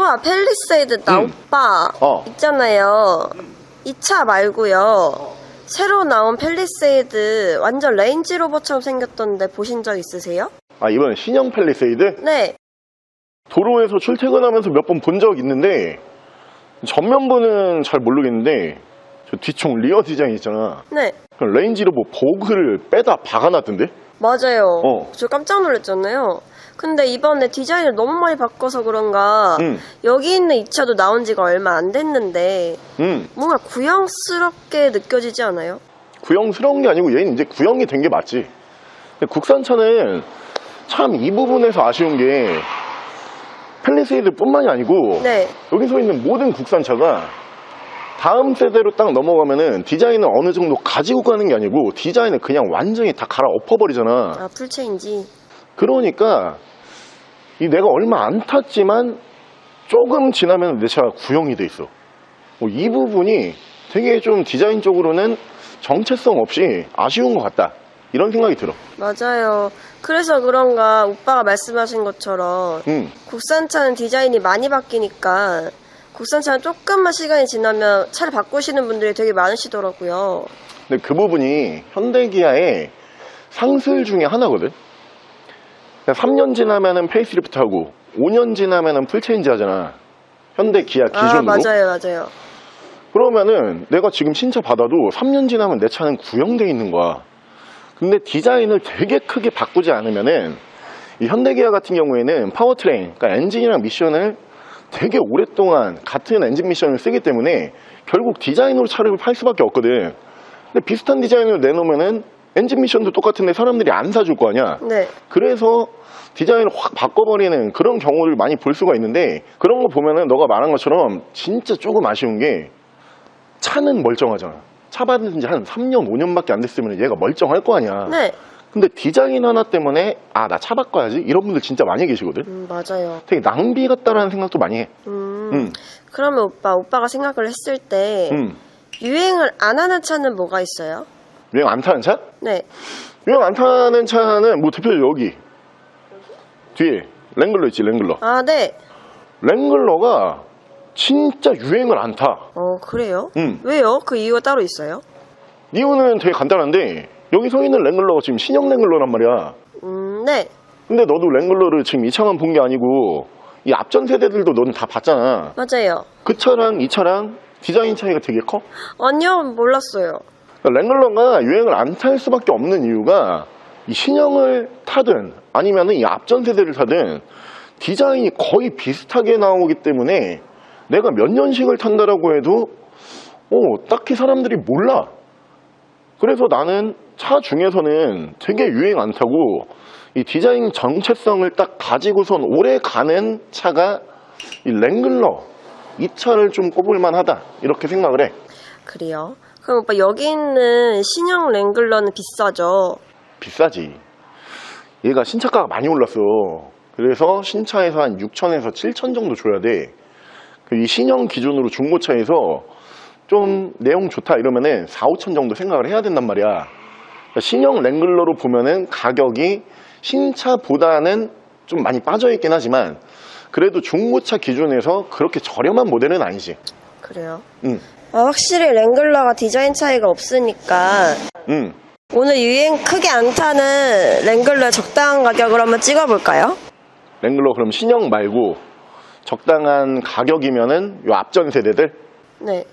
오빠, 팰리세이드 나 오빠 있잖아요. 이 차 말고요. 새로 나온 팰리세이드 완전 레인지로버처럼 생겼던데 보신 적 있으세요? 아, 이번 신형 팰리세이드? 네. 도로에서 출퇴근하면서 몇 번 본 적 있는데 전면부는 잘 모르겠는데 저 뒤쪽 리어 디자인 있잖아. 네. 레인지로버 보그를 빼다 박아놨던데? 맞아요. 저 깜짝 놀랐잖아요. 근데 이번에 디자인을 너무 많이 바꿔서 그런가 여기 있는 이 차도 나온 지가 얼마 안 됐는데 뭔가 구형스럽게 느껴지지 않아요? 구형스러운 게 아니고 얘는 이제 구형이 된 게 맞지. 근데 국산차는 참 이 부분에서 아쉬운 게 팰리세이드 뿐만이 아니고 네. 여기 서 있는 모든 국산차가 다음 세대로 딱 넘어가면은 디자인을 어느 정도 가지고 가는 게 아니고 디자인을 그냥 완전히 다 갈아 엎어버리잖아. 아, 풀체인지. 그러니까 이 내가 얼마 안 탔지만 조금 지나면 내 차가 구형이 돼 있어. 이 부분이 되게 좀 디자인적으로는 정체성 없이 아쉬운 것 같다, 이런 생각이 들어. 맞아요. 그래서 그런가 오빠가 말씀하신 것처럼 국산차는 디자인이 많이 바뀌니까 국산차는 조금만 시간이 지나면 차를 바꾸시는 분들이 되게 많으시더라고요. 근데 그 부분이 현대기아의 상술 중에 하나거든. 3년 지나면은 페이스리프트하고 5년 지나면은 풀체인지 하잖아, 현대기아 기준으로. 아, 맞아요. 그러면은 내가 지금 신차 받아도 3년 지나면 내 차는 구형돼 있는 거야. 근데 디자인을 되게 크게 바꾸지 않으면은 이 현대기아 같은 경우에는 파워트레인, 그러니까 엔진이랑 미션을 되게 오랫동안 같은 엔진 미션을 쓰기 때문에 결국 디자인으로 차를 팔 수밖에 없거든. 근데 비슷한 디자인을 내놓으면은 엔진 미션도 똑같은데 사람들이 안 사줄 거 아니야. 네. 그래서 디자인을 확 바꿔버리는 그런 경우를 많이 볼 수가 있는데, 그런 거 보면은 너가 말한 것처럼 진짜 조금 아쉬운 게 차는 멀쩡하잖아. 차 받은 지 한 3년, 5년밖에 안 됐으면 얘가 멀쩡할 거 아니야. 네. 근데 디자인 하나 때문에 아, 나 차 바꿔야지, 이런 분들 진짜 많이 계시거든. 맞아요. 되게 낭비 같다라는 생각도 많이 해. 그러면 오빠가 생각을 했을 때 유행을 안 하는 차는 뭐가 있어요? 유행 안 타는 차? 네. 유행 안 타는 차는 뭐 대표적으로 여기 뒤에 랭글러 있지, 랭글러. 아, 네. 랭글러가 진짜 유행을 안 타. 그래요? 왜요? 그 이유가 따로 있어요? 이유는 되게 간단한데, 여기 서 있는 랭글러가 지금 신형 랭글러란 말이야. 네. 근데 너도 랭글러를 지금 이 차만 본 게 아니고 이 앞전 세대들도 너는 다 봤잖아. 맞아요. 그 차랑 이 차랑 디자인 차이가 되게 커? 아니요, 몰랐어요. 랭글러가 유행을 안 탈 수밖에 없는 이유가 이 신형을 타든 아니면은 이 앞전 세대를 타든 디자인이 거의 비슷하게 나오기 때문에 내가 몇 년식을 탄다라고 해도 딱히 사람들이 몰라. 그래서 나는 차 중에서는 되게 유행 안 타고 이 디자인 정체성을 딱 가지고선 오래 가는 차가 이 랭글러, 이 차를 좀 꼽을만 하다, 이렇게 생각을 해. 그래요? 그럼 오빠 여기 있는 신형 랭글러는 비싸죠? 비싸지. 얘가 신차가가 많이 올랐어. 그래서 신차에서 한 6천에서 7천 정도 줘야 돼. 이 신형 기준으로 중고차에서 좀 내용 좋다 이러면은 4, 5천 정도 생각을 해야 된단 말이야. 그러니까 신형 랭글러로 보면은 가격이 신차보다는 좀 많이 빠져있긴 하지만 그래도 중고차 기준에서 그렇게 저렴한 모델은 아니지. 그래요? 확실히 랭글러가 디자인 차이가 없으니까 오늘 유행 크게 안 타는 랭글러 적당한 가격으로 한번 찍어볼까요? 랭글러 그럼 신형 말고 적당한 가격이면은 요 앞전 세대들? 네.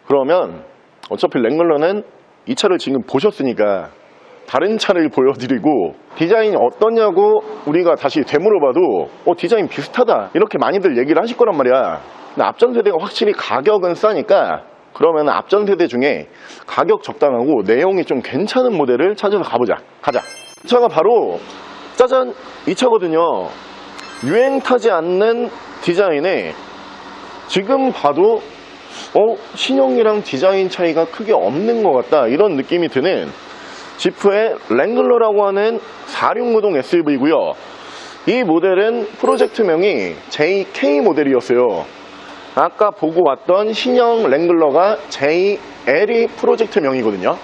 그러면 어차피 랭글러는 이 차를 지금 보셨으니까 다른 차를 보여드리고 디자인이 어떠냐고 우리가 다시 되물어봐도 디자인 비슷하다 이렇게 많이들 얘기를 하실 거란 말이야. 근데 앞전 세대가 확실히 가격은 싸니까 그러면 앞전 세대 중에 가격 적당하고 내용이 좀 괜찮은 모델을 찾아서 가자. 이 차가 바로 짜잔, 이 차거든요. 유행 타지 않는 디자인에 지금 봐도 신형이랑 디자인 차이가 크게 없는 것 같다, 이런 느낌이 드는 지프의 랭글러라고 하는 4륜구동 SUV고요. 이 모델은 프로젝트명이 JK 모델이었어요. 아까 보고 왔던 신형 랭글러가 JL이 프로젝트명이거든요.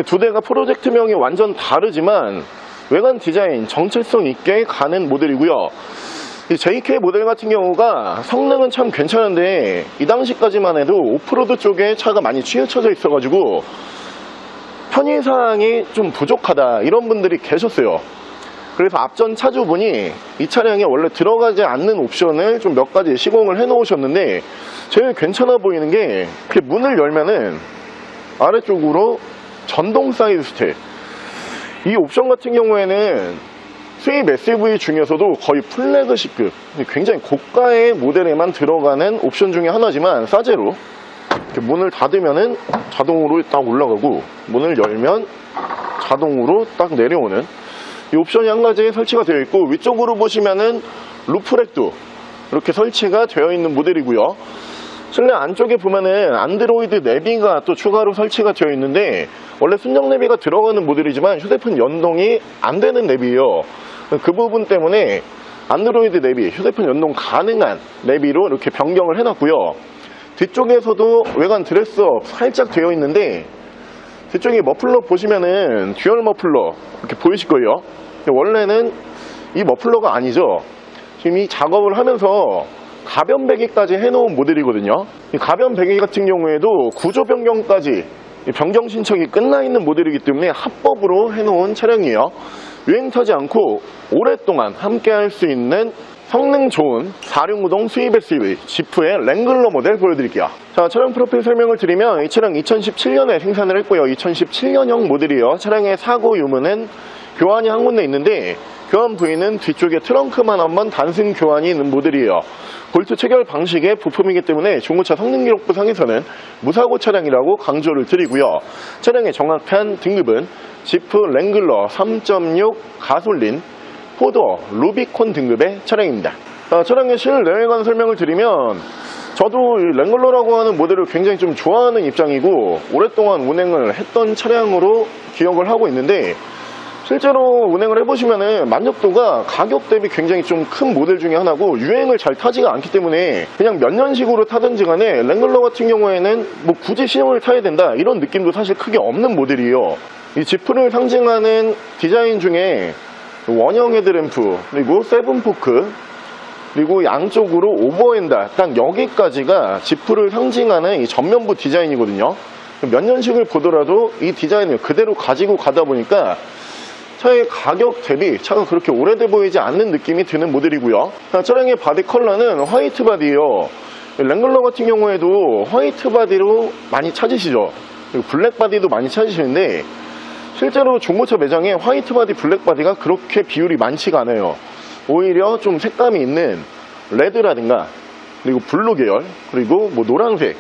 두 대가 프로젝트명이 완전 다르지만 외관 디자인 정체성 있게 가는 모델이고요. 이 JK 모델 같은 경우가 성능은 참 괜찮은데 이 당시까지만 해도 오프로드 쪽에 차가 많이 치우쳐져 있어가지고 편의사항이 좀 부족하다 이런 분들이 계셨어요. 그래서 앞전 차주분이 이 차량에 원래 들어가지 않는 옵션을 좀 몇 가지 시공을 해 놓으셨는데 제일 괜찮아 보이는 게 이렇게 문을 열면은 아래쪽으로 전동 사이드 스텝. 이 옵션 같은 경우에는 수입 SUV 중에서도 거의 플래그십급, 굉장히 고가의 모델에만 들어가는 옵션 중에 하나지만 싸제로 이렇게 문을 닫으면은 자동으로 딱 올라가고 문을 열면 자동으로 딱 내려오는 이 옵션이 한 가지 설치가 되어 있고, 위쪽으로 보시면은 루프렉도 이렇게 설치가 되어 있는 모델이고요. 실내 안쪽에 보면은 안드로이드 내비가 또 추가로 설치가 되어 있는데 원래 순정 내비가 들어가는 모델이지만 휴대폰 연동이 안 되는 내비예요. 그 부분 때문에 안드로이드 내비, 휴대폰 연동 가능한 내비로 이렇게 변경을 해놨고요. 뒤쪽에서도 외관 드레스업 살짝 되어 있는데 뒤쪽에 머플러 보시면은 듀얼 머플러 이렇게 보이실 거예요. 원래는 이 머플러가 아니죠. 지금 이 작업을 하면서 가변 배기까지 해놓은 모델이거든요. 이 가변 배기 같은 경우에도 구조 변경까지 변경 신청이 끝나 있는 모델이기 때문에 합법으로 해놓은 차량이에요. 유행 타지 않고 오랫동안 함께 할 수 있는 성능 좋은 4륜구동 수입 SUV 지프의 랭글러 모델 보여드릴게요. 자, 차량 프로필 설명을 드리면 이 차량 2017년에 생산을 했고요. 2017년형 모델이에요. 차량의 사고 유무는 교환이 한 군데 있는데 교환 부위는 뒤쪽에 트렁크만 한번 단순 교환이 있는 모델이에요. 볼트 체결 방식의 부품이기 때문에 중고차 성능기록부 상에서는 무사고 차량이라고 강조를 드리고요. 차량의 정확한 등급은 지프 랭글러 3.6 가솔린 4도어 루비콘 등급의 차량입니다. 차량의 실내외관 설명을 드리면 저도 이 랭글러라고 하는 모델을 굉장히 좀 좋아하는 입장이고 오랫동안 운행을 했던 차량으로 기억을 하고 있는데 실제로 운행을 해보시면은 만족도가 가격 대비 굉장히 좀 큰 모델 중에 하나고 유행을 잘 타지가 않기 때문에 그냥 몇 년식으로 타든지 간에 랭글러 같은 경우에는 뭐 굳이 시험을 타야 된다 이런 느낌도 사실 크게 없는 모델이에요. 이 지프를 상징하는 디자인 중에 원형 헤드램프 그리고 세븐포크 그리고 양쪽으로 오버핸다 딱 여기까지가 지프를 상징하는 이 전면부 디자인이거든요. 몇 년식을 보더라도 이 디자인을 그대로 가지고 가다 보니까 차의 가격 대비 차가 그렇게 오래돼 보이지 않는 느낌이 드는 모델이고요. 차량의 바디 컬러는 화이트 바디예요. 랭글러 같은 경우에도 화이트 바디로 많이 찾으시죠. 그리고 블랙 바디도 많이 찾으시는데 실제로 중고차 매장에 화이트 바디, 블랙 바디가 그렇게 비율이 많지가 않아요. 오히려 좀 색감이 있는 레드라든가 그리고 블루 계열 그리고 뭐 노란색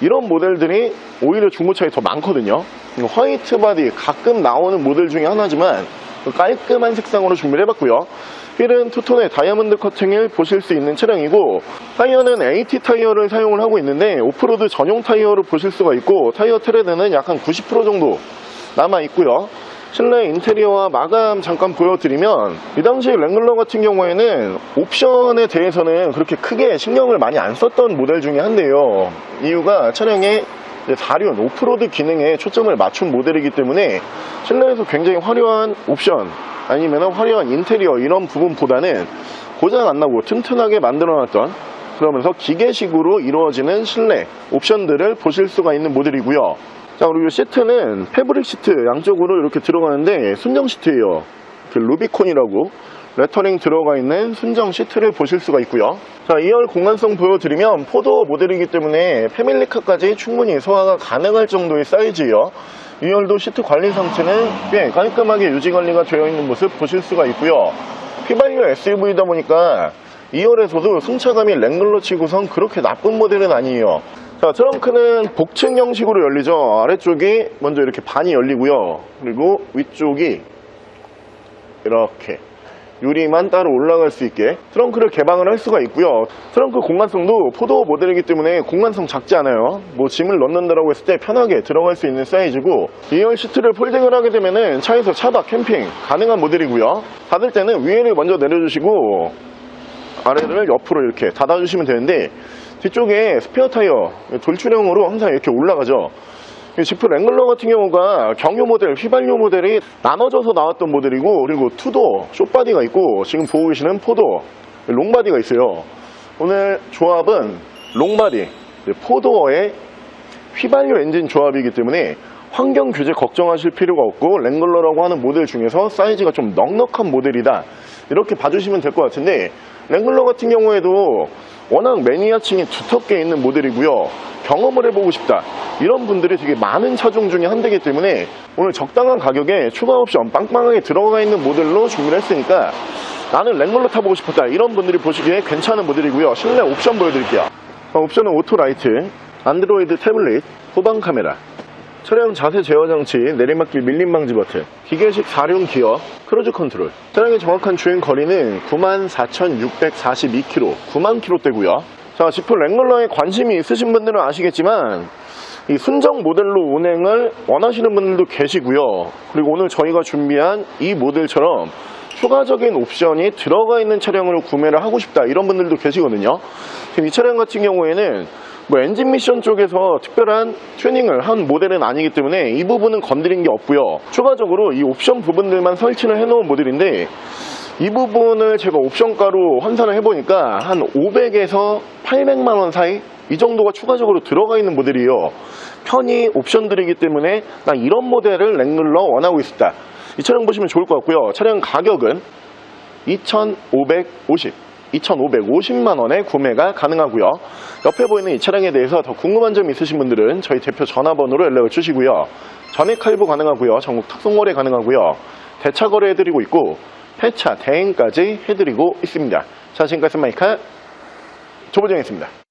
이런 모델들이 오히려 중고차에 더 많거든요. 화이트 바디 가끔 나오는 모델 중에 하나지만 깔끔한 색상으로 준비를 해봤고요. 휠은 투톤의 다이아몬드 커팅을 보실 수 있는 차량이고 타이어는 AT 타이어를 사용을 하고 있는데 오프로드 전용 타이어로 보실 수가 있고 타이어 트레드는 약 한 90% 정도 남아 있고요. 실내 인테리어와 마감 잠깐 보여드리면 이 당시 랭글러 같은 경우에는 옵션에 대해서는 그렇게 크게 신경을 많이 안 썼던 모델 중에 한데요. 이유가 차량의 4륜 오프로드 기능에 초점을 맞춘 모델이기 때문에 실내에서 굉장히 화려한 옵션 아니면 화려한 인테리어 이런 부분보다는 고장 안 나고 튼튼하게 만들어놨던 그러면서 기계식으로 이루어지는 실내 옵션들을 보실 수가 있는 모델이고요. 자, 그리고 시트는 패브릭 시트 양쪽으로 이렇게 들어가는데 순정 시트예요. 루비콘이라고 레터링 들어가 있는 순정 시트를 보실 수가 있고요. 자, 2열 공간성 보여드리면 4도어 모델이기 때문에 패밀리카까지 충분히 소화가 가능할 정도의 사이즈예요. 2열도 시트 관리 상태는 꽤 깔끔하게 유지 관리가 되어 있는 모습 보실 수가 있고요. 휘발유 SUV다 보니까 2열에서도 승차감이 랭글러 치고선 그렇게 나쁜 모델은 아니에요. 자, 트렁크는 복층 형식으로 열리죠. 아래쪽이 먼저 이렇게 반이 열리고요. 그리고 위쪽이 이렇게 유리만 따로 올라갈 수 있게 트렁크를 개방을 할 수가 있고요. 트렁크 공간성도 4도어 모델이기 때문에 공간성 작지 않아요. 뭐 짐을 넣는다라고 했을 때 편하게 들어갈 수 있는 사이즈고 2열 시트를 폴딩을 하게 되면은 차에서 차박 캠핑 가능한 모델이고요. 닫을 때는 위에를 먼저 내려주시고 아래를 옆으로 이렇게 닫아주시면 되는데 뒤쪽에 스페어 타이어 돌출형으로 항상 이렇게 올라가죠. 지프 랭글러 같은 경우가 경유 모델, 휘발유 모델이 나눠져서 나왔던 모델이고 그리고 투도어, 숏바디가 있고 지금 보고 계시는 4도어 롱바디가 있어요. 오늘 조합은 롱바디, 4도어의 휘발유 엔진 조합이기 때문에 환경 규제 걱정하실 필요가 없고, 랭글러라고 하는 모델 중에서 사이즈가 좀 넉넉한 모델이다, 이렇게 봐주시면 될 것 같은데, 랭글러 같은 경우에도 워낙 매니아층이 두텁게 있는 모델이고요. 경험을 해보고 싶다, 이런 분들이 되게 많은 차종 중에 한 대이기 때문에 오늘 적당한 가격에 추가 옵션 빵빵하게 들어가 있는 모델로 준비를 했으니까 나는 랭글러 타보고 싶었다, 이런 분들이 보시기에 괜찮은 모델이고요. 실내 옵션 보여드릴게요. 옵션은 오토라이트, 안드로이드 태블릿, 후방 카메라, 차량 자세 제어 장치, 내리막길 밀림 방지 버튼, 기계식 4륜 기어, 크루즈 컨트롤. 차량의 정확한 주행 거리는 94,642km, 9만 km대고요. 자, 지프 랭글러에 관심이 있으신 분들은 아시겠지만 이 순정 모델로 운행을 원하시는 분들도 계시고요. 그리고 오늘 저희가 준비한 이 모델처럼 추가적인 옵션이 들어가 있는 차량으로 구매를 하고 싶다, 이런 분들도 계시거든요. 지금 이 차량 같은 경우에는 엔진 미션 쪽에서 특별한 튜닝을 한 모델은 아니기 때문에 이 부분은 건드린 게 없고요. 추가적으로 이 옵션 부분들만 설치를 해놓은 모델인데, 이 부분을 제가 옵션가로 환산을 해보니까 한 500에서 800만원 사이, 이 정도가 추가적으로 들어가 있는 모델이에요. 편의 옵션들이기 때문에 나 이런 모델을 랭글러 원하고 있었다, 이 차량 보시면 좋을 것 같고요. 차량 가격은 2,550만원에 구매가 가능하고요. 옆에 보이는 이 차량에 대해서 더 궁금한 점이 있으신 분들은 저희 대표 전화번호로 연락을 주시고요. 전액 할부 가능하고요. 전국 특송거래 가능하고요. 대차 거래해드리고 있고 폐차, 대행까지 해드리고 있습니다. 자, 지금까지 마이카 조보정이었습니다.